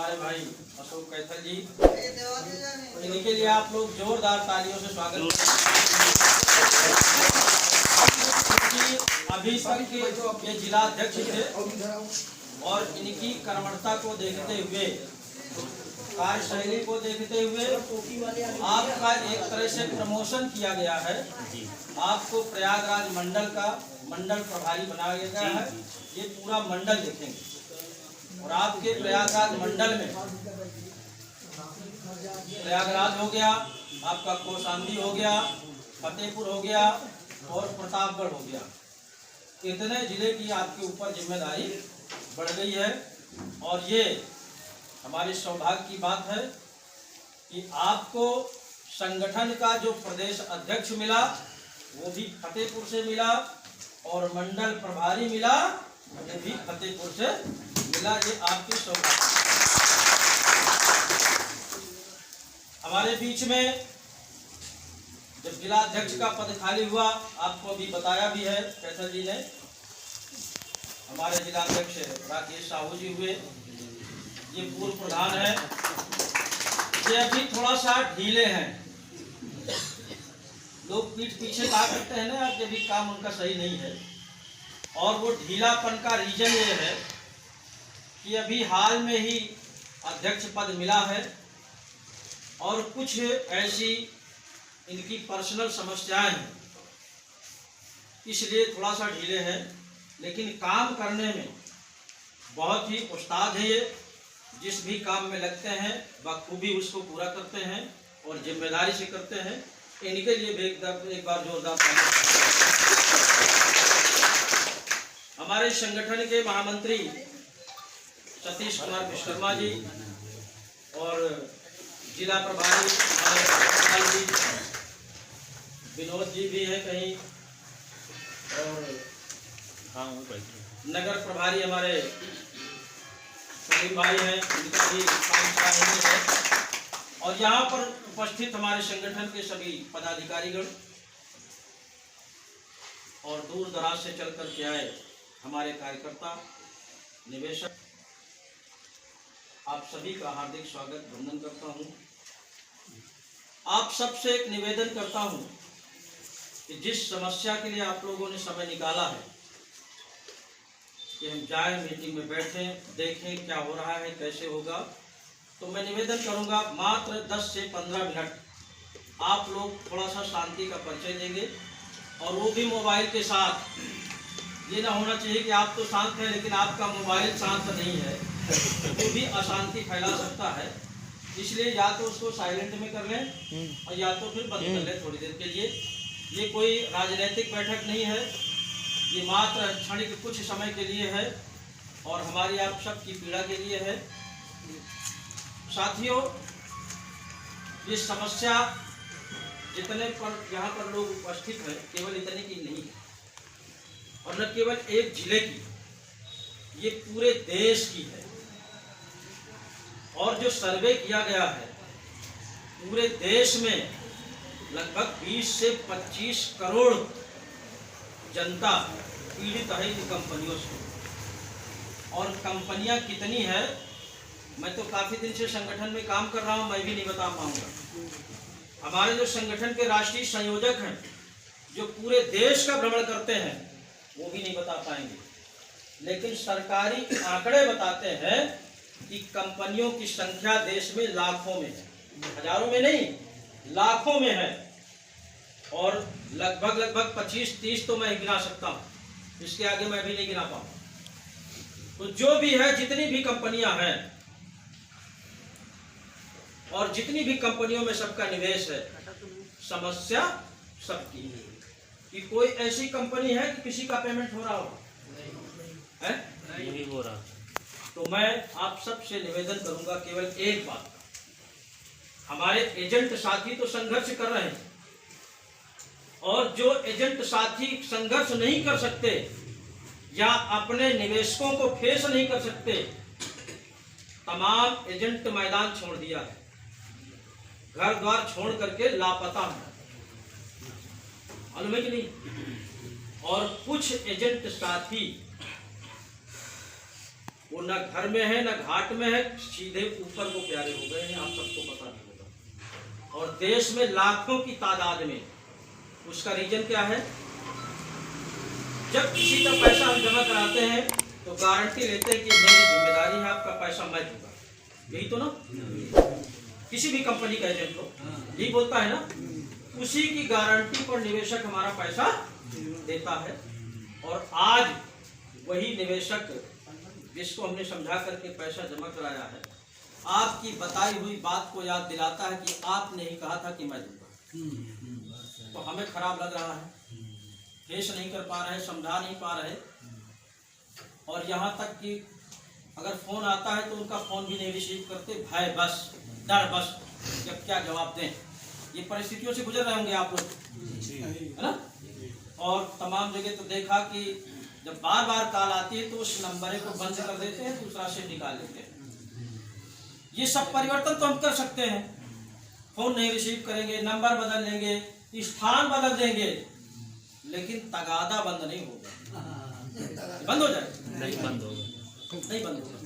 हमारे भाई अशोक कैथल जी, इनके लिए आप लोग जोरदार तालियों से स्वागत करें। अभी तक के ये जिला अध्यक्ष थे और इनकी कर्मठता को देखते हुए, कार्यशैली को देखते हुए आपका एक तरह से प्रमोशन किया गया है। आपको प्रयागराज मंडल का मंडल प्रभारी बनाया गया है। ये पूरा मंडल देखेंगे और आपके प्रयागराज मंडल में प्रयागराज हो गया, आपका कौशाम्बी हो गया, फतेहपुर हो गया और प्रतापगढ़ हो गया। इतने जिले की आपके ऊपर जिम्मेदारी बढ़ गई है और ये हमारे सौभाग्य की बात है कि आपको संगठन का जो प्रदेश अध्यक्ष मिला वो भी फतेहपुर से मिला और मंडल प्रभारी मिला ये भी फतेहपुर से मिला। ये आपकी सौभाग्य। हमारे बीच में जब जिला अध्यक्ष का पद खाली हुआ, आपको अभी बताया भी है कैथल जी ने, हमारे जिला अध्यक्ष राकेश साहू जी हुए, ये पूर्व प्रधान है। ये अभी थोड़ा सा ढीले हैं। लोग पीठ पीछे कहा करते हैं ना, अब भी काम उनका सही नहीं है। और वो ढीलापन का रीजन ये है कि अभी हाल में ही अध्यक्ष पद मिला है और कुछ ऐसी इनकी पर्सनल समस्याएं हैं, इसलिए थोड़ा सा ढीले हैं। लेकिन काम करने में बहुत ही उस्ताद है ये। जिस भी काम में लगते हैं बखूबी उसको पूरा करते हैं और जिम्मेदारी से करते हैं। इनके लिए भी एक बार जोरदार ताली। हमारे संगठन के महामंत्री सतीश कुमार विश्वकर्मा जी और जिला प्रभारी जी विनोद जी भी हैं कहीं, और नगर प्रभारी हमारे सलीम भाई हैं, उनका भी काम है। और यहाँ पर उपस्थित हमारे संगठन के सभी पदाधिकारीगण और दूर दराज से चल कर के आए हमारे कार्यकर्ता, निवेशक, आप सभी का हार्दिक स्वागत वंदन करता हूँ। आप सबसे एक निवेदन करता हूँ कि जिस समस्या के लिए आप लोगों ने समय निकाला है कि हम जाए मीटिंग में बैठें, देखें क्या हो रहा है, कैसे होगा, तो मैं निवेदन करूंगा मात्र 10 से 15 मिनट आप लोग थोड़ा सा शांति का परिचय देंगे। और वो भी मोबाइल के साथ। ये ना होना चाहिए कि आप तो शांत हैं लेकिन आपका मोबाइल शांत नहीं है, तो भी अशांति फैला सकता है। इसलिए या तो उसको साइलेंट में कर लें और या तो फिर बंद कर लें थोड़ी देर के लिए। ये कोई राजनीतिक बैठक नहीं है, ये मात्र क्षणिक कुछ समय के लिए है और हमारी आप सबकी पीड़ा के लिए है। साथियों, ये समस्या जितने पर यहाँ पर लोग उपस्थित हैं केवल इतने की नहीं है और न केवल एक जिले की, ये पूरे देश की है। और जो सर्वे किया गया है पूरे देश में लगभग 20 से 25 करोड़ जनता पीड़ित है इन कंपनियों से। और कंपनियां कितनी है, मैं तो काफी दिन से संगठन में काम कर रहा हूं, मैं भी नहीं बता पाऊंगा। हमारे जो संगठन के राष्ट्रीय संयोजक हैं जो पूरे देश का भ्रमण करते हैं वो भी नहीं बता पाएंगे। लेकिन सरकारी आंकड़े बताते हैं कि कंपनियों की संख्या देश में लाखों में है, हजारों में नहीं, लाखों में है। और लगभग 25-30 तो मैं गिना सकता हूँ, इसके आगे मैं भी नहीं गिना पाऊंगा। तो जो भी है, जितनी भी कंपनियां हैं और जितनी भी कंपनियों में सबका निवेश है, समस्या सबकी है। कि कोई ऐसी कंपनी है कि किसी का पेमेंट हो रहा हो है? नहीं हो रहा। तो मैं आप सबसे निवेदन करूंगा केवल एक बात का, हमारे एजेंट साथी तो संघर्ष कर रहे हैं और जो एजेंट साथी संघर्ष नहीं कर सकते या अपने निवेशकों को फेस नहीं कर सकते, तमाम एजेंट मैदान छोड़ दिया है, घर द्वार छोड़ करके लापता है, मालूम है कि नहीं। और कुछ एजेंट साथी वो न घर में है न घाट में है, सीधे ऊपर को प्यारे हो गए हैं, आप सबको पता नहीं होगा। और देश में लाखों की तादाद में, उसका रीजन क्या है? जब किसी का पैसा हम जमा कराते हैं तो गारंटी लेते हैं कि मेरी जिम्मेदारी है, आपका पैसा मैं दूंगा, यही तो ना? किसी भी कंपनी का एजेंट हो यही बोलता है ना, उसी की गारंटी पर निवेशक हमारा पैसा देता है। और आज वही निवेशक जिसको हमने समझा करके पैसा जमा कराया है, आपकी बताई हुई बात को याद दिलाता है कि आपने ही कहा था कि मैं दूंगा। तो हमें खराब लग रहा है, फेस नहीं कर पा रहे, समझा नहीं पा रहे, और यहाँ तक कि अगर फोन आता है तो उनका फोन भी नहीं रिसीव करते, भय बस, डर बस, जब क्या जवाब दें। ये परिस्थितियों से गुजर रहे होंगे आप लोग, है ना? और तमाम जगह तो देखा कि जब बार बार कॉल आती है तो उस नंबर को बंद कर देते हैं, दूसरा से निकाल लेते हैं। ये सब परिवर्तन तो हम कर सकते हैं, फोन नहीं रिसीव करेंगे, नंबर बदल लेंगे, स्थान बदल देंगे, लेकिन तगादा बंद नहीं होगा। बंद हो जाए? नहीं बंद होगा, नहीं बंद होगा,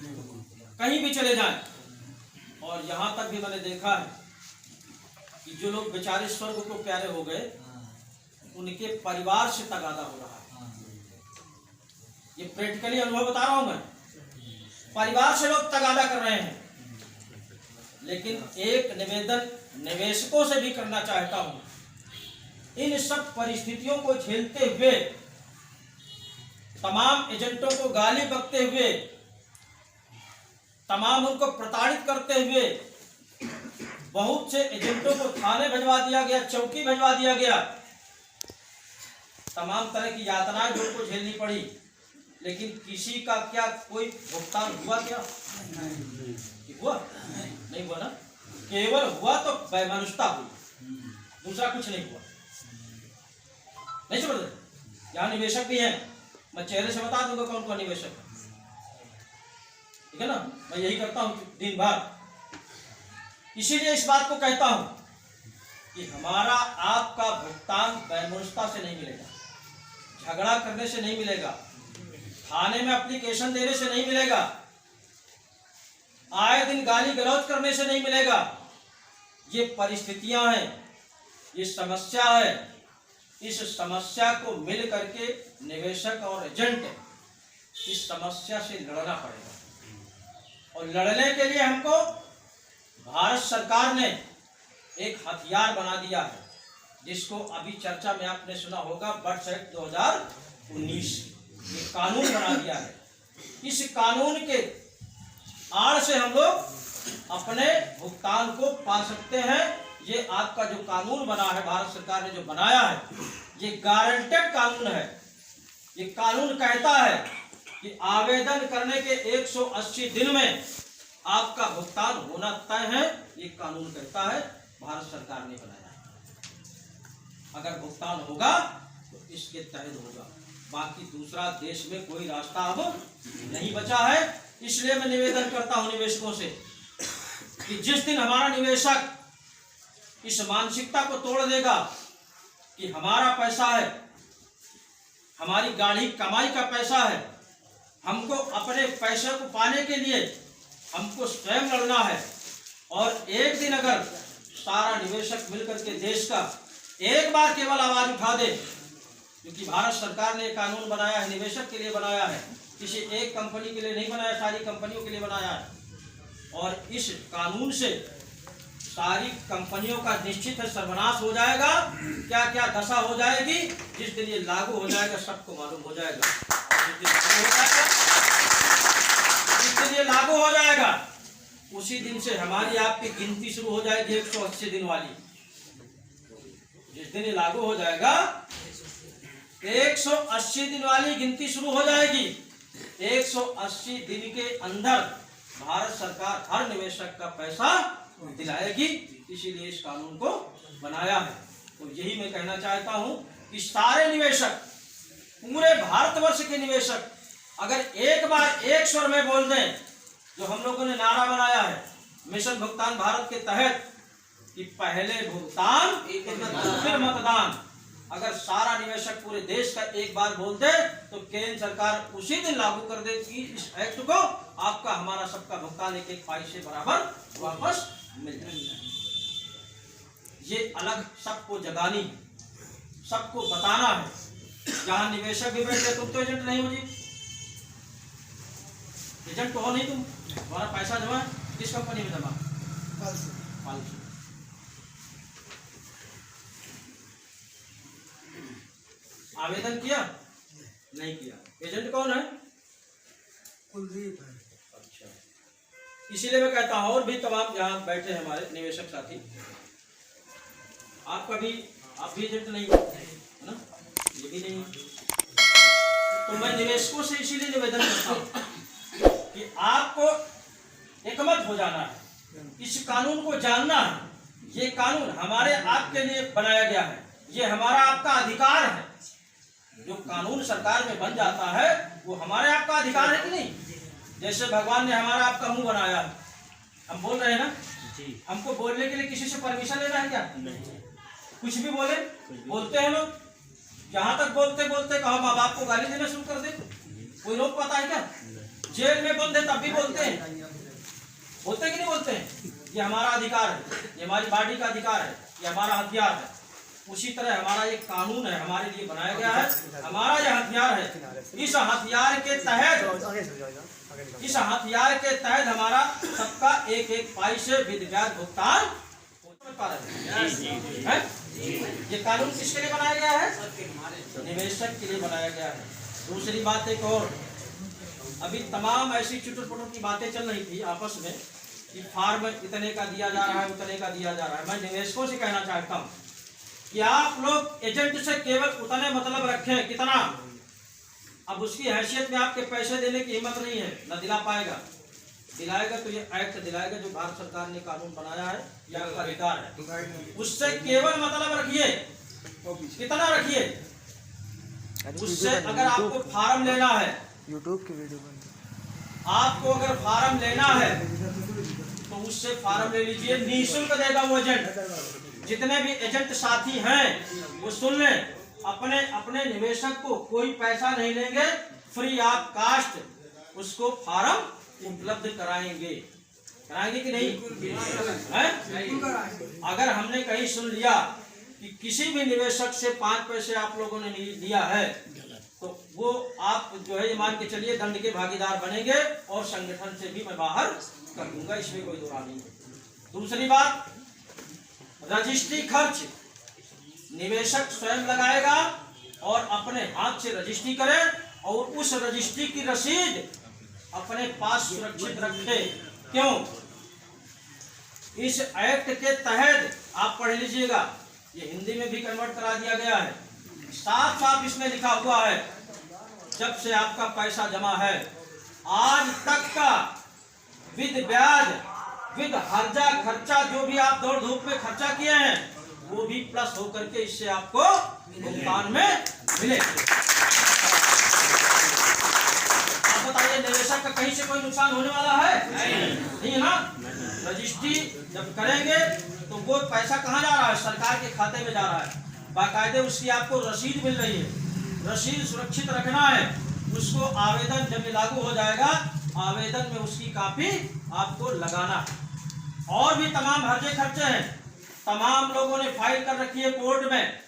कहीं भी चले जाएं। और यहाँ तक भी मैंने देखा है कि जो लोग बेचारे स्वर्ग को प्यारे हो गए, उनके परिवार से तगादा हो रहा है। ये प्रैक्टिकली अनुभव बता रहा हूं मैं, परिवार से लोग तगादा कर रहे हैं। लेकिन एक निवेदन निवेशकों से भी करना चाहता हूं, इन सब परिस्थितियों को झेलते हुए, तमाम एजेंटों को गाली बकते हुए, तमाम उनको प्रताड़ित करते हुए, बहुत से एजेंटों को थाने भिजवा दिया गया, चौकी भिजवा दिया गया, तमाम तरह की यातनाएं जो उनको झेलनी पड़ी, लेकिन किसी का क्या कोई भुगतान हुआ? क्या हुआ? नहीं हुआ ना। केवल हुआ तो वैमनस्यता हुई, दूसरा कुछ नहीं हुआ। नहीं समझ रहे? यहाँ निवेशक भी हैं, मैं चेहरे से बता दूंगा कौन कौन निवेशक है, ठीक है ना? मैं यही करता हूँ दिन भर, इसीलिए इस बात को कहता हूं कि हमारा आपका भुगतान वैमनस्यता से नहीं मिलेगा, झगड़ा करने से नहीं मिलेगा, थाने में एप्लीकेशन देने से नहीं मिलेगा, आए दिन गाली गलौज करने से नहीं मिलेगा। ये परिस्थितियां हैं, ये समस्या है, इस समस्या को मिल करके निवेशक और एजेंट इस समस्या से लड़ना पड़ेगा। और लड़ने के लिए हमको भारत सरकार ने एक हथियार बना दिया है, जिसको अभी चर्चा में आपने सुना होगा, बर्ड्स एक्ट 2019, ये कानून बना दिया है। इस कानून के आड़ से हम लोग अपने भुगतान को पा सकते हैं। ये आपका जो कानून बना है, भारत सरकार ने जो बनाया है, ये गारंटेड कानून है। ये कानून कहता है कि आवेदन करने के 180 दिन में आपका भुगतान होना तय है। ये कानून कहता है, भारत सरकार ने बनाया है। अगर भुगतान होगा तो इसके तहत होगा, बाकी दूसरा देश में कोई रास्ता अब नहीं बचा है। इसलिए मैं निवेदन करता हूं निवेशकों से कि जिस दिन हमारा निवेशक इस मानसिकता को तोड़ देगा कि हमारा पैसा है, हमारी गाढ़ी कमाई का पैसा है, हमको अपने पैसे को पाने के लिए हमको स्वयं लड़ना है, और एक दिन अगर सारा निवेशक मिलकर के देश का एक बार केवल आवाज उठा दे, क्योंकि भारत सरकार ने कानून बनाया है, निवेशक के लिए बनाया है, किसी एक कंपनी के लिए नहीं बनाया, सारी कंपनियों के लिए बनाया है। और इस कानून से सारी कंपनियों का निश्चित है सर्वनाश हो जाएगा। क्या क्या दशा हो जाएगी, जिस दिन ये लागू हो जाएगा सबको मालूम हो जाएगा। जिस दिन ये लागू हो जाएगा उसी दिन से हमारी आपकी गिनती शुरू हो जाएगी 180 दिन वाली। जिस दिन ये लागू हो जाएगा 180 दिन वाली गिनती शुरू हो जाएगी। 180 दिन के अंदर भारत सरकार हर निवेशक का पैसा दिलाएगी, इसीलिए इस कानून को बनाया है। तो यही मैं कहना चाहता हूं कि सारे निवेशक, पूरे भारतवर्ष के निवेशक अगर एक बार एक स्वर में बोल दें, जो हम लोगों ने नारा बनाया है मिशन भुगतान भारत के तहत कि पहले भुगतान फिर मतदान, अगर सारा निवेशक पूरे देश का एक बार बोल दे तो केंद्र सरकार उसी दिन लागू कर देगी इस एक्ट को। आपका हमारा सबका भुगतान एक एक पैसे बराबर वापस मिल जाएगा। ये अलग सबको जगानी है, सबको बताना है। जहां निवेशक भी बैठे, तुम तो एजेंट नहीं हो जी, एजेंट तो हो नहीं तुम। तुम्हारा पैसा जमा किस कंपनी में जमा? फालतू। आवेदन किया? नहीं किया। एजेंट कौन है? कुलदीप है। अच्छा, इसीलिए मैं कहता हूं और भी तमाम यहाँ बैठे हैं हमारे निवेशक साथी, आप भी एजेंट नहीं हो, है ना, ये भी नहीं। तो मैं निवेशकों से इसीलिए निवेदन करता हूं कि आपको एकमत हो जाना है, इस कानून को जानना है। ये कानून हमारे आपके लिए बनाया गया है, ये हमारा आपका अधिकार है। जो कानून सरकार में बन जाता है वो हमारे आपका अधिकार है कि नहीं? जैसे भगवान ने हमारा आपका मुंह बनाया, हम बोल रहे हैं ना जी, हमको बोलने के लिए किसी से परमिशन लेना है क्या? नहीं। कुछ भी बोलते हैं लोग, जहां तक बोलते बोलते कहा माँ बाप को गाली देना शुरू कर दे, कोई रोक पाता है क्या? जेल में बंद है तब भी बोलते हैं, बोलते कि नहीं बोलते हैं? ये हमारा अधिकार है, ये हमारी बॉडी का अधिकार है, ये हमारा हथियार है। उसी तरह हमारा एक कानून है, हमारे लिए बनाया गया है, हमारा यह हथियार है। इस हथियार के तहत हमारा सबका एक एक पैसे विद ब्याज भुगतान है। ये कानून किसके लिए बनाया गया है? निवेशक के लिए बनाया गया है। दूसरी बात एक और, अभी तमाम ऐसी चुटुर पुटुर की बातें चल रही थी आपस में कि फार्म इतने का दिया जा रहा है, उतने का दिया जा रहा है। मैं निवेशकों से कहना चाहता हूँ कि आप लोग एजेंट से केवल उतने मतलब रखें, कितना? अब उसकी हैसियत में आपके पैसे देने की हिम्मत नहीं है, न दिला पाएगा। दिलाएगा तो ये एक्ट दिलाएगा जो भारत सरकार ने कानून बनाया है, यह आपका अधिकार है। उससे केवल मतलब रखिए, कितना रखिए? उससे अगर आपको फार्म लेना है, यूट्यूब की वीडियो आपको अगर फार्म लेना है तो उससे फार्म ले लीजिए, निःशुल्क देगा वो एजेंट। जितने भी एजेंट साथी हैं वो सुन लें, अपने अपने निवेशक को कोई पैसा नहीं लेंगे, फ्री ऑफ कास्ट उसको फार्म उपलब्ध कराएंगे कि नहीं? अगर हमने कहीं सुन लिया कि किसी भी निवेशक से 5 पैसे आप लोगों ने लिया है तो वो आप जो है ये मान के चलिए दंड के भागीदार बनेंगे और संगठन से भी मैं बाहर कर दूंगा, इसमें कोई दो राय नहीं है। दूसरी बात, रजिस्ट्री खर्च निवेशक स्वयं लगाएगा और अपने हाथ से रजिस्ट्री करे और उस रजिस्ट्री की रसीद अपने पास सुरक्षित रखे। क्यों? इस एक्ट के तहत आप पढ़ लीजिएगा, ये हिंदी में भी कन्वर्ट करा दिया गया है, साफ साफ इसमें लिखा हुआ है, जब से आपका पैसा जमा है आज तक का विद ब्याज विद हर्जा खर्चा जो भी आप दौड़ धूप में खर्चा किए हैं वो भी प्लस होकर के इससे आपको भुगतान में मिले। आप बताइए, निवेशक का कहीं से कोई नुकसान होने वाला है? नहीं है ना। रजिस्ट्री जब करेंगे तो वो पैसा कहाँ जा रहा है? सरकार के खाते में जा रहा है, बाकायदे उसकी आपको रसीद मिल रही है। रसीद सुरक्षित रखना है, उसको आवेदन जब लागू हो जाएगा आवेदन में उसकी कॉपी आपको लगाना है। और भी तमाम हर्जे खर्चे हैं, तमाम लोगों ने फाइल कर रखी है कोर्ट में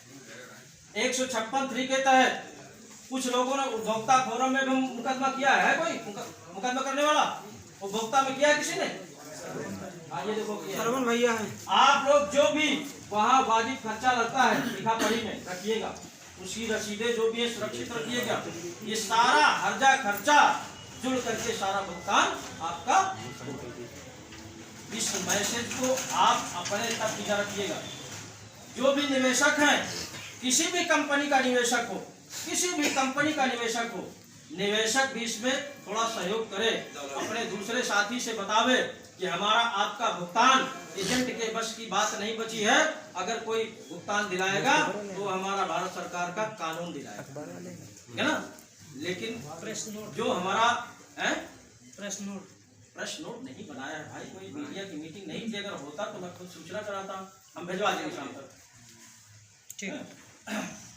156(3) के तहत। कुछ लोगों ने उपभोक्ता फोरम में भी मुकदमा किया है, कोई मुकदमा करने वाला उपभोक्ता में किया है किसी ने? ये देखो सरवन भैया है। आप लोग जो भी वहाँ वाजिब खर्चा लगता है लिखा पढ़ी में रखिएगा, उसकी रसीदें जो भी है सुरक्षित रखिएगा। ये सारा हर्जा खर्चा जुड़ करके सारा भुगतान आपका। इस मैसेज को आप अपने तक भिजा रखिएगा। जो भी निवेशक हैं, किसी भी कंपनी का निवेशक हो, किसी भी कंपनी का निवेशक हो, निवेशक भी इसमें थोड़ा सहयोग करे, अपने दूसरे साथी से बतावे कि हमारा आपका भुगतान एजेंट के बस की बात नहीं बची है। अगर कोई भुगतान दिलाएगा तो हमारा भारत सरकार का कानून दिलाएगा, है ना। लेकिन जो हमारा प्रेस नोट नहीं बनाया है भाई, कोई मीडिया की मीटिंग नहीं थी, अगर होता तो मैं खुद सूचना कराता, हम भिजवा देंगे शाम तक, ठीक है।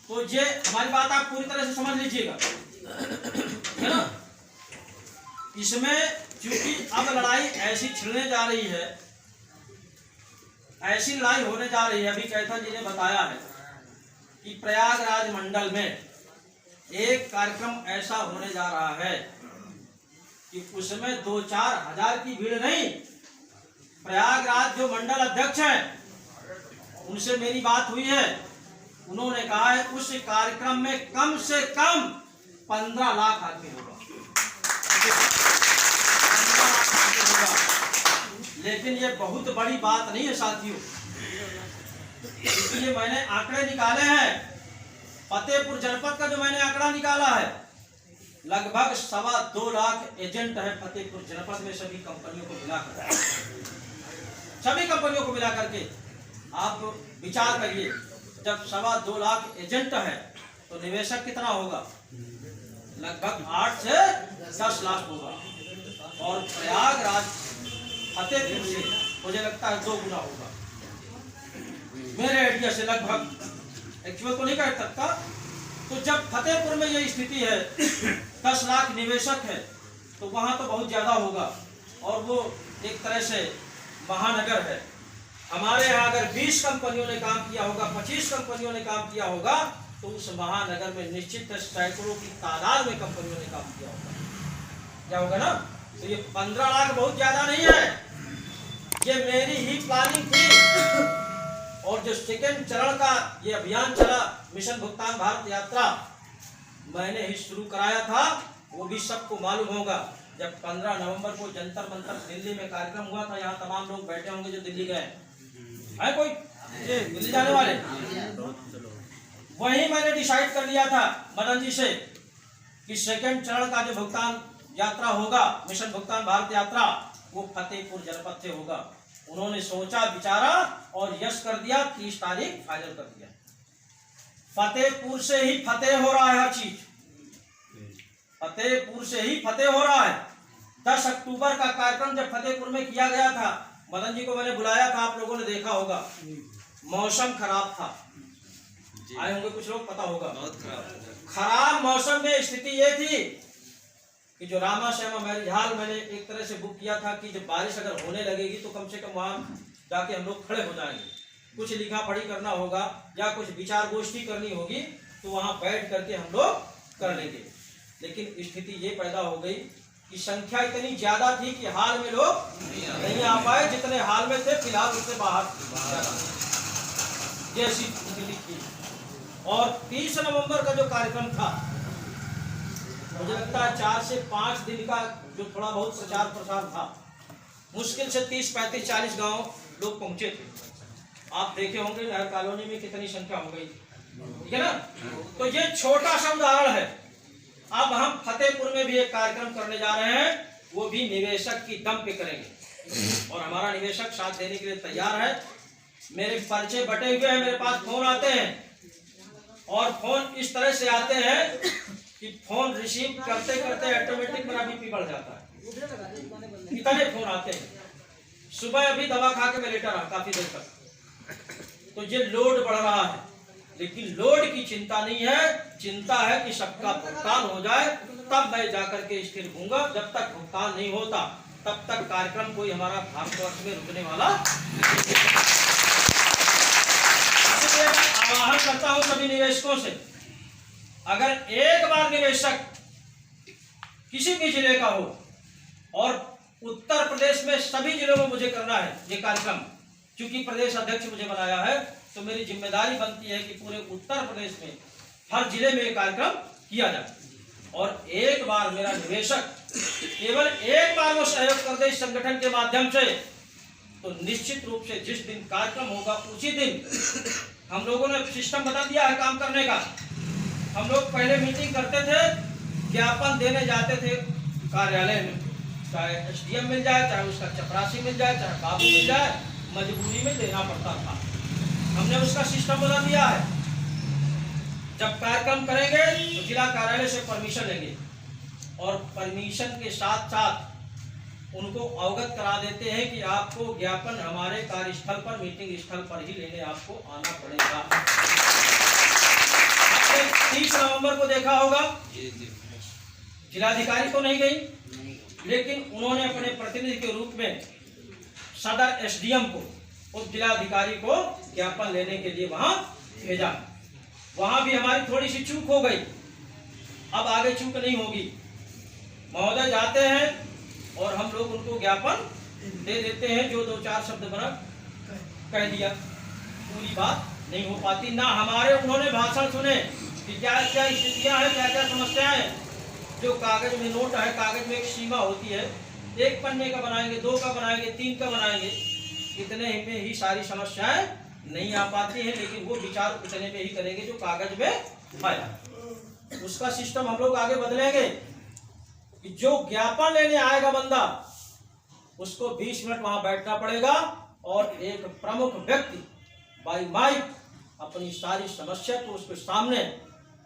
तो ये हमारी बात आप पूरी तरह से समझ लीजिएगा, है ना। इसमें क्योंकि अब लड़ाई ऐसी छिड़ने जा रही है, ऐसी लड़ाई होने जा रही है। अभी कैथन जी ने बताया है कि प्रयागराज मंडल में एक कार्यक्रम ऐसा होने जा रहा है कि उसमें 2-4 हजार की भीड़ नहीं, प्रयागराज जो मंडल अध्यक्ष हैं उनसे मेरी बात हुई है, उन्होंने कहा है उस कार्यक्रम में कम से कम 15 लाख आदमी होगा। 15 लाख आदमी होगा। लेकिन ये बहुत बड़ी बात नहीं है साथियों, इसलिए मैंने आंकड़े निकाले हैं। फतेहपुर जनपद का जो मैंने आंकड़ा निकाला है, लगभग 2.25 लाख एजेंट है फतेहपुर जनपद में, सभी कंपनियों को मिलाकर, सभी कंपनियों को मिला करके आप विचार करिए। जब 2.25 लाख एजेंट है तो निवेशक कितना होगा? लगभग 8 से 10 लाख होगा। और प्रयागराज फतेहपुर से मुझे लगता है 2 गुना होगा मेरे आइडिया से, लगभग, एक्चुअल तो नहीं कह सकता। तो जब फतेहपुर में ये स्थिति है, 10 लाख निवेशक है, तो वहां तो बहुत ज्यादा होगा। और वो एक तरह से महानगर है। हमारे यहाँ अगर 20 कंपनियों ने काम किया होगा, 25 कंपनियों ने काम किया होगा, तो उस महानगर में निश्चित सैकड़ों की तादाद में कंपनियों ने काम किया होगा। क्या होगा ना? तो ये 15 लाख बहुत ज्यादा नहीं है, ये मेरी ही प्लानिंग थी। और जो सेकेंड चरण का ये अभियान चला, मिशन भुगतान भारत यात्रा, मैंने ही शुरू कराया था, वो भी सबको मालूम होगा। जब 15 नवंबर को जंतर मंतर दिल्ली में कार्यक्रम हुआ था, यहाँ तमाम लोग बैठे होंगे जो दिल्ली गए है, कोई दिल्ली जाने वाले, वहीं मैंने डिसाइड कर लिया था मदन जी से कि सेकेंड चरण का जो भुगतान यात्रा होगा, मिशन भुगतान भारत यात्रा, वो फतेहपुर जनपद से होगा। उन्होंने सोचा विचारा और यश कर दिया, 30 तारीख फाइनल कर दिया। फतेहपुर से ही फतेह हो रहा है हर चीज, फतेहपुर से ही फतेह हो रहा है। 10 अक्टूबर का कार्यक्रम जब फतेहपुर में किया गया था, मदन जी को मैंने बुलाया था, आप लोगों ने देखा होगा, मौसम खराब था, आए होंगे कुछ लोग, पता होगा। बहुत खराब मौसम में स्थिति ये थी कि जो रामा श्यामा मैरिज हॉल मैंने एक तरह से बुक किया था कि जब बारिश अगर होने लगेगी तो कम से कम वहां जाके हम लोग खड़े हो जाएंगे, कुछ लिखा पढ़ी करना होगा या कुछ विचार गोष्ठी करनी होगी, तो वहां बैठ करके हम लोग कर लेंगे। लेकिन स्थिति ये पैदा हो गई कि संख्या इतनी ज्यादा थी कि हाल में लोग नहीं आ पाए, जितने हाल में थे फिलहाल उससे बाहर जैसी स्थिति थी। और 30 नवंबर का जो कार्यक्रम था, मुझे लगता है 4 से 5 दिन का जो थोड़ा बहुत प्रचार प्रसार था, मुश्किल से 30, 35, 40 गांव लोग पहुंचे थे। आप देखे होंगे नहर कॉलोनी में कितनी संख्या हो गई, ठीक है ना? तो ये छोटा सा उदाहरण है। अब हम फतेहपुर में भी एक कार्यक्रम करने जा रहे हैं, वो भी निवेशक की दम पे करेंगे और हमारा निवेशक साथ देने के लिए तैयार है। मेरे पर्चे बटे हुए हैं, मेरे पास फोन आते हैं और फोन इस तरह से आते हैं कि फोन रिसीव करते करते ऑटोमेटिक मेरा बीपी बढ़ जाता है, इतने फोन आते हैं। सुबह अभी दवा खा के मैं लेटा रहा काफी देर तक। तो ये लोड बढ़ रहा है, लेकिन लोड की चिंता नहीं है, चिंता है कि सबका भुगतान हो जाए, तब मैं जाकर के स्थिर हूँगा। जब तक भुगतान नहीं होता तब तक कार्यक्रम कोई हमारा भारतवर्ष में रुकने वाला। आह्वान करता हूँ सभी निवेशकों से, अगर एक बार निवेशक किसी भी जिले का हो और उत्तर प्रदेश में सभी जिलों में मुझे करना है ये कार्यक्रम, क्योंकि प्रदेश अध्यक्ष मुझे बनाया है, तो मेरी जिम्मेदारी बनती है कि पूरे उत्तर प्रदेश में हर जिले में ये कार्यक्रम किया जाए। और एक बार मेरा निवेशक केवल एक बार वो सहयोग कर दे इस संगठन के माध्यम से, तो निश्चित रूप से जिस दिन कार्यक्रम होगा उसी दिन हम लोगों ने सिस्टम बता दिया है काम करने का। हम लोग पहले मीटिंग करते थे, ज्ञापन देने जाते थे कार्यालय में, चाहे एसडीएम मिल जाए, चाहे उसका चपरासी मिल जाए, चाहे बाबू मिल जाए, मजबूरी में देना पड़ता था। हमने उसका सिस्टम बता दिया है। जब कार्यक्रम करेंगे तो जिला कार्यालय से परमिशन लेंगे और परमिशन के साथ साथ उनको अवगत करा देते हैं कि आपको ज्ञापन हमारे कार्यस्थल पर, मीटिंग स्थल पर ही लेने आपको आना पड़ेगा। आपने 30 नवंबर को देखा होगा, जिलाधिकारी तो नहीं गई, लेकिन उन्होंने अपने प्रतिनिधि के रूप में सदर एसडीएम को, उप जिलाधिकारी को ज्ञापन लेने के लिए वहां भेजा। वहां भी हमारी थोड़ी सी चूक हो गई, अब आगे चूक नहीं होगी। महोदय जाते हैं और हम लोग उनको ज्ञापन दे देते हैं, जो 2-4 शब्द बना कह दिया, पूरी बात नहीं हो पाती। ना हमारे उन्होंने भाषण सुने कि क्या क्या स्थितियां हैं, क्या क्या समस्याएं हैं। जो कागज में नोट है, कागज में एक सीमा होती है, 1 पन्ने का बनाएंगे, 2 का बनाएंगे, 3 का बनाएंगे, इतने में ही सारी समस्याएं नहीं आ पाती हैं। लेकिन वो विचार उतने में ही करेंगे जो कागज में आया। उसका सिस्टम हम लोग आगे बदलेंगे कि जो ज्ञापन लेने आएगा बंदा, उसको 20 मिनट वहां बैठना पड़ेगा और एक प्रमुख व्यक्ति बाई माइक अपनी सारी समस्या को उसके सामने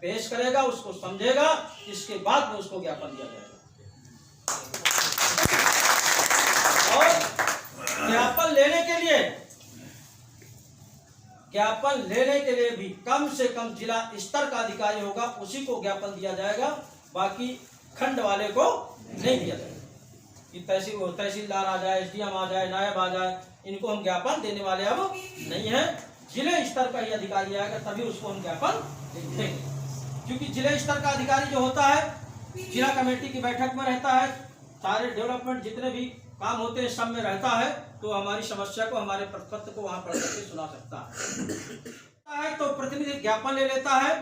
पेश करेगा, उसको समझेगा, इसके बाद में उसको ज्ञापन दिया जाएगा। और ज्ञापन लेने के लिए भी कम से कम जिला स्तर का अधिकारी होगा, उसी को ज्ञापन दिया जाएगा, बाकी खंड वाले को नहीं दिया जाएगा। कि तहसीलदार आ जाए, एसडीएम आ जाए, नायब आ जाए, इनको हम ज्ञापन देने वाले अब नहीं है। जिले स्तर का ही अधिकारी आएगा, तभी उसको हम ज्ञापन देंगे। क्योंकि जिले स्तर का अधिकारी जो होता है, जिला कमेटी की बैठक में रहता है, सारे डेवलपमेंट जितने भी काम होते हैं सब में रहता है, तो हमारी समस्या को, हमारे प्रपत्र को वहां पढ़ करके सुना सकता है। तो प्रतिनिधि ज्ञापन ले लेता है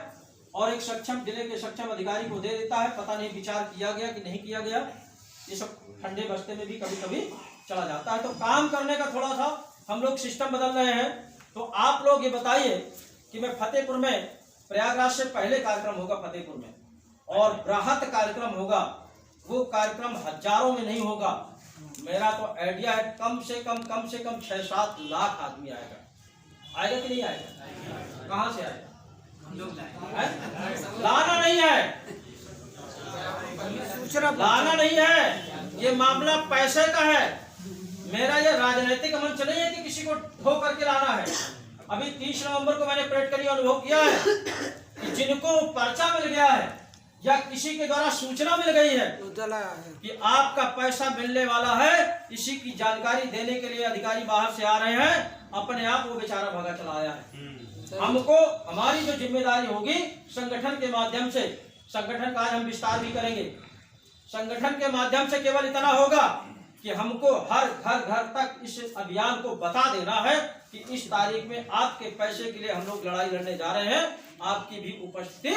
और एक सक्षम जिले के सक्षम अधिकारी को दे देता है। पता नहीं विचार किया गया कि नहीं किया गया, ये सब ठंडे बस्ते में भी कभी कभी चला जाता है। तो काम करने का थोड़ा सा हम लोग सिस्टम बदल रहे हैं। तो आप लोग ये बताइए कि मैं फतेहपुर में, प्रयागराज से पहले कार्यक्रम होगा फतेहपुर में, और बृहत कार्यक्रम होगा, वो कार्यक्रम हजारों में नहीं होगा। मेरा तो आइडिया है कम से कम 6-7 लाख आदमी आएगा। आएगा कि नहीं आएगा? कहाँ से आएगा? लाना नहीं है, लाना नहीं है, ये मामला पैसे का है। मेरा ये राजनीतिक मंच नहीं है कि किसी को ढो करके लाना है। अभी 30 नवंबर को मैंने परेड करी, अनुभव किया है कि जिनको पर्चा मिल गया है या किसी के द्वारा सूचना मिल गई है कि आपका पैसा मिलने वाला है, इसी की जानकारी देने के लिए अधिकारी बाहर से आ रहे हैं, अपने आप वो बेचारा भागा चला आया है। हमको, हमारी जो जिम्मेदारी होगी संगठन के माध्यम से, संगठन का आज हम विस्तार भी करेंगे, संगठन के माध्यम से केवल इतना होगा कि हमको हर घर तक इस अभियान को बता देना है कि इस तारीख में आपके पैसे के लिए हम लोग लड़ाई लड़ने जा रहे हैं, आपकी भी उपस्थिति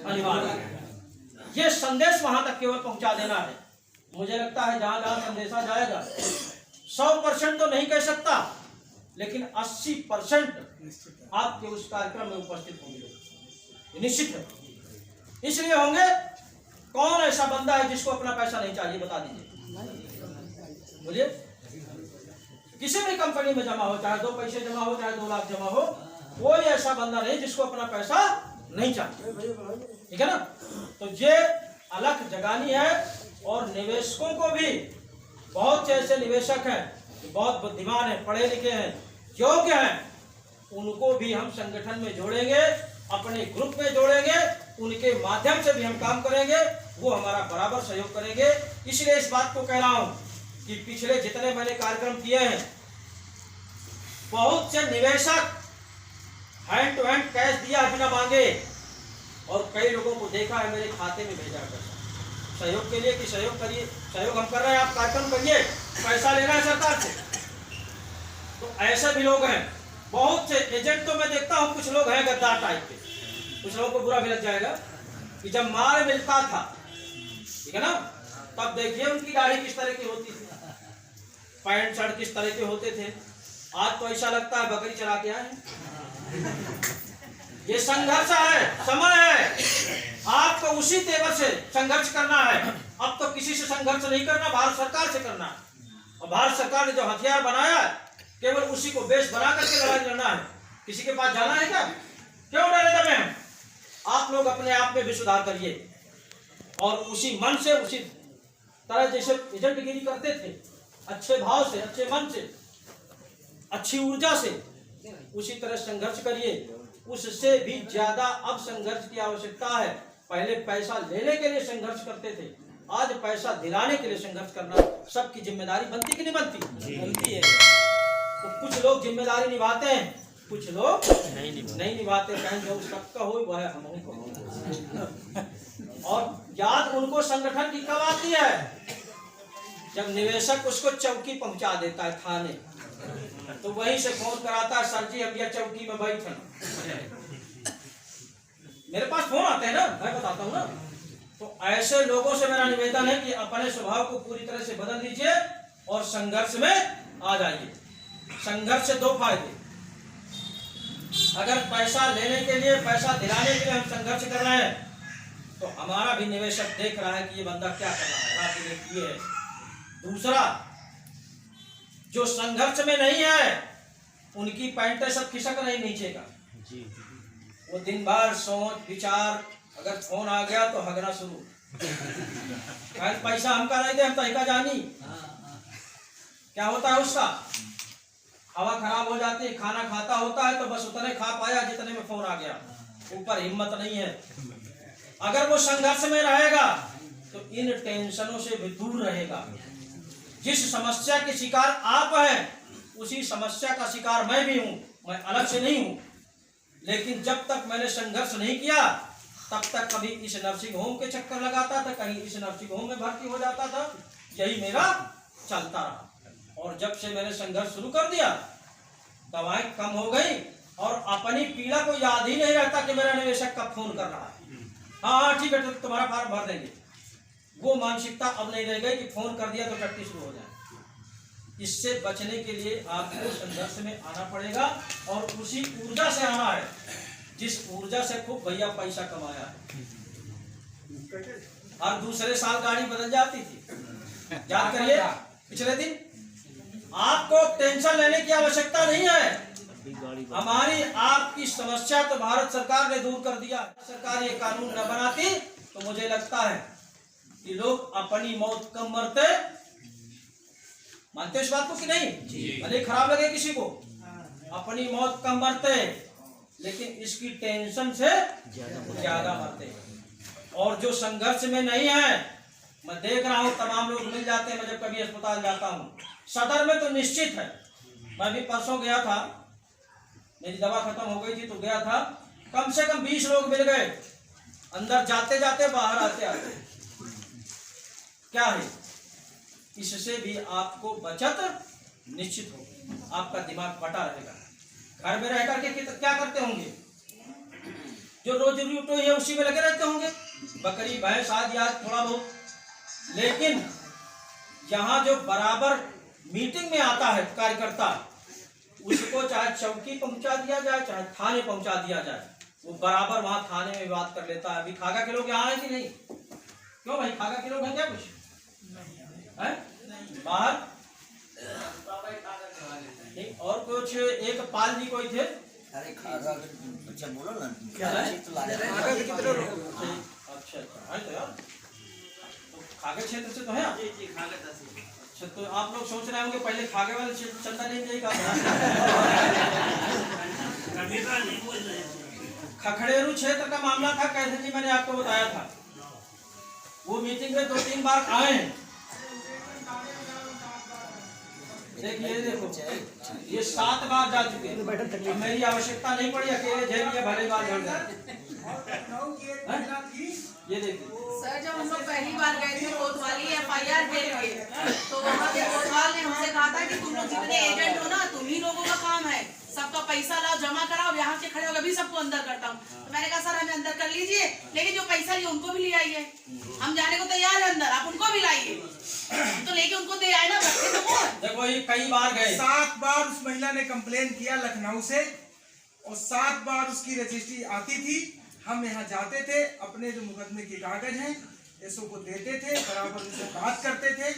अनिवार्य है। ये संदेश वहां तक केवल पहुंचा देना है। मुझे लगता है जहां जहां संदेशा जाएगा, 100% तो नहीं कह सकता, लेकिन 80% आपके उस कार्यक्रम में उपस्थित होंगे, निश्चित है। इसलिए होंगे, कौन ऐसा बंदा है जिसको अपना पैसा नहीं चाहिए, बता दीजिए, बोलिए। किसी भी कंपनी में जमा हो, चाहे 2 पैसे जमा हो, चाहे 2 लाख जमा हो, कोई ऐसा बंदा नहीं जिसको अपना पैसा नहीं चाहिए, ठीक है ना। तो ये अलग जगानी है। और निवेशकों को भी, बहुत से ऐसे निवेशक हैं बहुत बुद्धिमान हैं, पढ़े लिखे हैं, योग्य हैं, उनको भी हम संगठन में जोड़ेंगे, अपने ग्रुप में जोड़ेंगे, उनके माध्यम से भी हम काम करेंगे, वो हमारा बराबर सहयोग करेंगे। इसलिए इस बात को कह रहा हूं कि पिछले जितने मैंने कार्यक्रम किए हैं, बहुत से निवेशक हैंड टू हैंड कैश दिया बिना मांगे, और कई लोगों को देखा है मेरे खाते में भेजा पैसा सहयोग के लिए कि सहयोग करिए, सहयोग हम कर रहे हैं, आप कार्यक्रम करिए, पैसा लेना है सरकार से। तो ऐसे भी लोग हैं, बहुत से एजेंट तो मैं देखता हूं, कुछ लोग हैं गद्दार टाइप के, कुछ लोगों को बुरा भी लग जाएगा कि जब माल मिलता था, ठीक है ना, तब देखिए उनकी दाढ़ी किस तरह की होती थी, पैंट शर्ट किस तरह के होते थे। आज तो ऐसा लगता है बकरी चला के आए। ये संघर्ष है, समय है, आपको उसी तेवर से संघर्ष करना है। अब तो किसी से संघर्ष नहीं करना, भारत सरकार से करना है। और भारत सरकार ने जो हथियार बनाया है, केवल उसी को बेस बना करके लड़ाई लड़ना है। किसी के पास जाना है क्या? क्यों डरे दबे हम? आप लोग अपने आप में भी सुधार करिए, और उसी मन से, उसी तरह जैसे एजेंटगिरी करते थे, अच्छे भाव से, अच्छे मन से, अच्छी ऊर्जा से, उसी तरह संघर्ष करिए। उससे भी ज्यादा अब संघर्ष की आवश्यकता है। पहले पैसा लेने के लिए संघर्ष करते थे, आज पैसा दिलाने के लिए संघर्ष करना सबकी जिम्मेदारी बनती कि नहीं बनती? बनती है। तो कुछ लोग जिम्मेदारी निभाते हैं, कुछ लोग नहीं निभाते। कहीं जो सबका हो वह हम और याद उनको संगठन की कब आती है? जब निवेशक उसको चौकी पहुंचा देता है थाने, तो वहीं से फोन कराता है, सर जी अब यह चौकी में बैठे। मेरे पास फोन आते हैं ना, मैं बताता हूँ ना। तो ऐसे लोगों से मेरा निवेदन है कि अपने स्वभाव को पूरी तरह से बदल दीजिए और संघर्ष में आ जाइए। संघर्ष से दो फायदे, अगर पैसा लेने के लिए, पैसा दिलाने के लिए हम संघर्ष कर रहे हैं, तो हमारा भी निवेशक देख रहा है कि ये बंदा क्या कर रहा है, रात दिन ये है। दूसरा, जो संघर्ष में नहीं है उनकी पैंटें सब खिसक रही नीचे का, वो दिन भर सोच विचार, अगर फोन आ गया तो हगना शुरू, पैसा हमका नहीं दे, हम तरीका जानी। क्या होता है उसका? हवा खराब हो जाती है, खाना खाता होता है तो बस उतने खा पाया जितने में फोन आ गया, ऊपर हिम्मत नहीं है। अगर वो संघर्ष में रहेगा तो इन टेंशनों से भी दूर रहेगा। जिस समस्या के शिकार आप हैं उसी समस्या का शिकार मैं भी हूं, मैं अलग से नहीं हूं। लेकिन जब तक मैंने संघर्ष नहीं किया तब तक कभी इस नर्सिंग होम के चक्कर लगाता था, कहीं इस नर्सिंग होम में भर्ती हो जाता था, यही मेरा चलता रहा। और जब से मैंने संघर्ष शुरू कर दिया, दवाएं कम हो गई और अपनी पीड़ा को याद ही नहीं रहता कि मेरा निवेशक कब फोन कर रहा है। हाँ ठीक है, तो तुम्हारा फॉर्म भर देंगे। वो मानसिकता अब नहीं रह गई कि फोन कर दिया तो टट्टी शुरू हो जाए। इससे बचने के लिए आपको संघर्ष में आना पड़ेगा और उसी ऊर्जा से आना है जिस ऊर्जा से खूब भैया पैसा कमाया है। हर दूसरे साल गाड़ी बदल जाती थी, याद करिए पिछले दिन। आपको टेंशन लेने की आवश्यकता नहीं है। हमारी आपकी समस्या तो भारत सरकार ने दूर कर दिया। सरकार ये कानून न बनाती तो मुझे लगता है कि लोग अपनी मौत कम मरते। मानते इस बात को कि नहीं? भले खराब लगे किसी को, अपनी मौत कम मरते, लेकिन इसकी टेंशन से ज्यादा मरते। और जो संघर्ष में नहीं है, मैं देख रहा हूँ तमाम लोग मिल जाते हैं। मैं जब कभी अस्पताल जाता हूँ, सदर में तो निश्चित है। मैं भी परसों गया था, मेरी दवा खत्म हो गई थी तो गया था, कम से कम 20 लोग मिल गए, अंदर जाते जाते बाहर आते आते। क्या है? इससे भी आपको बचत निश्चित होगी, आपका दिमाग बटा रहेगा। घर में रह करके क्या करते होंगे? जो रोजी रोटी है उसी में लगे रहते होंगे, बकरी भैंस आदि आज थोड़ा बहुत। लेकिन यहाँ जो बराबर मीटिंग में आता है कार्यकर्ता, उसको चाहे चौकी पहुंचा दिया जाए चाहे थाने पहुंचा दिया जाए, वो बराबर वहां थाने में बात कर लेता है। अभी खागा के लोग यहाँ है कि नहीं? क्यों भाई, खागा के लोग हैं क्या? कुछ है बाहर? और कुछ एक पाल जी कोई थे। अरे खागा बच्चा बोलो ना क्या है? अच्छा है तो यार, तो खागे क्षेत्र से तो है आप? जी खागे। अच्छा, तो आप लोग सोच रहे होंगे पहले खागे वाले क्षेत्र चंदा नहीं जाएगा। खखड़ेरू क्षेत्र का मामला था, कैसे जी मैंने आपको बताया था। वो मीटिंग में 2-3 बार आए। देखिए देखो, ये 7 बार जा चुके हैं। मेरी आवश्यकता नहीं पड़ी, अकेले झेल लिए, भले बार झड़ गए। ये देखिए सर, जब हम लोग पहली बार गए थे कोतवाली FIR के लिए, तो वहाँ के कोतवाल ने हमसे कहा था कि तुम लोग जितने एजेंट हो ना, तुम ही लोगों का काम है, सबका पैसा लाओ जमा कराओ, यहाँ से खड़े हो अभी सबको अंदर करता हूँ। तो मैंने कहा सर हमें अंदर कर लीजिए, लेकिन जो पैसा लिए उनको भी ले आइए। हम जाने को तैयार है अंदर, आप उनको भी लाइए। तो लेके उनको दे आए ना, रखे तो वो। देखो ये कई बार गए, 7 बार उस महिला ने कंप्लेन किया लखनऊ से, और 7 बार उसकी रजिस्ट्री आती थी। हम यहाँ जाते थे, अपने जो मुकदमे के कागज हैं ऐसो को देते थे, बराबर उनसे बात करते थे,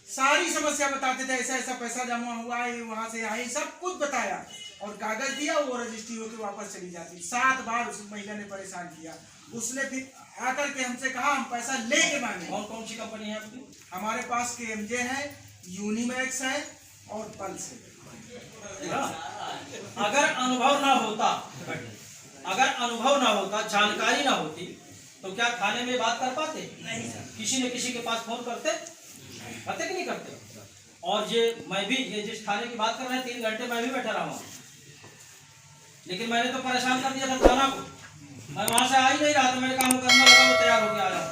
सारी समस्या बताते थे, ऐसा ऐसा पैसा जमा हुआ है, वहाँ से आई, सब कुछ बताया और कागज दिया, वो रजिस्ट्री होकर वापस चली जाती। 7 बार उस महिला ने परेशान किया। उसने फिर आकर के हमसे कहा हम पैसा लेके मांगे। कौन कौन सी कंपनी है आपकी? हमारे पास KMJ है, यूनिमैक्स है और पल्स है। अगर अनुभव ना होता, जानकारी ना होती, तो क्या खाने में बात कर पाते? किसी न किसी के पास फोन करते कि नहीं करते? और ये मैं भी, ये जिस थाने की बात कर रहे हैं 3 घंटे मैं भी बैठा रहा हूँ, लेकिन मैंने तो परेशान कर दिया था थाना को। मैं वहां से आ ही नहीं रहा था, मैंने कहा मुकदमा लगाओ, तैयार होके आ जाओ,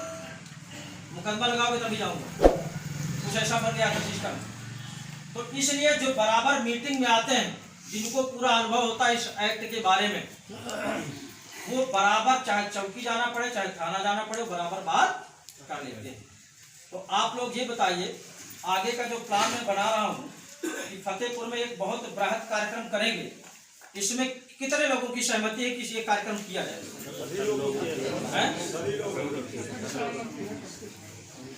मुकदमा लगाओगे तभी जाऊंगा। कुछ ऐसा बन गया था सिस्टम। तो इसलिए जो बराबर मीटिंग में आते हैं, जिनको पूरा अनुभव होता है इस एक्ट के बारे में, वो बराबर चाहे चौकी जाना पड़े चाहे थाना जाना पड़े, बराबर बात कर लेते हैं। तो आप लोग ये बताइए, आगे का जो प्लान मैं बना रहा हूँ कि फतेहपुर में एक बहुत बृहद कार्यक्रम करेंगे, इसमें कितने लोगों की सहमति है कि ये कार्यक्रम किया जाए?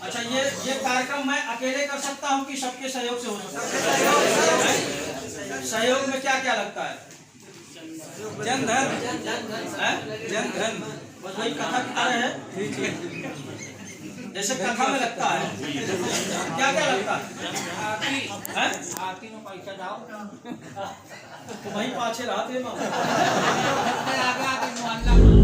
अच्छा, ये कार्यक्रम मैं अकेले कर सकता हूँ कि सबके सहयोग से हो सकता है? सहयोग में क्या क्या लगता है? जनधन, जनधन, बस वही कथा की तरह है, जैसे कथा में लगता है। क्या क्या लगता है? आती नो पैसा दाओ तो वहीं पाछे रहते हैं आगे आगे मोहल्ला